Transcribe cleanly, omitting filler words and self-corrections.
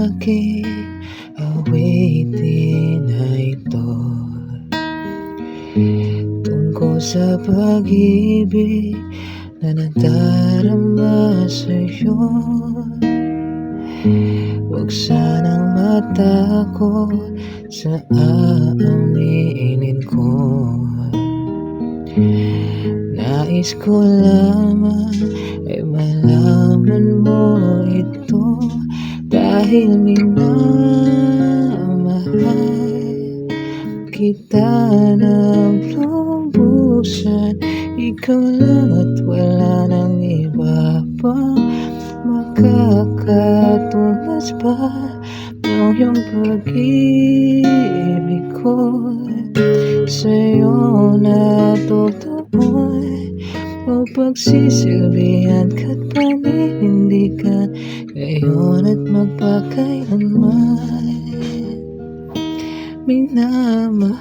aking awitin na ito, tungkol sa pag-ibig na nadarama sa'yo. Huwag sanang matakot sa aaminin ko. Nais ko lamang ay malaman mo ito, dahil minamahal kita ng lubusan. Ikaw lang at wala nang iba pa makakatulas pa ng iyong pag-ibig ko. Sa'yo natutukoy o pagsisilbihan ka't paninindigan, ngayon at magpakailanman minamahal.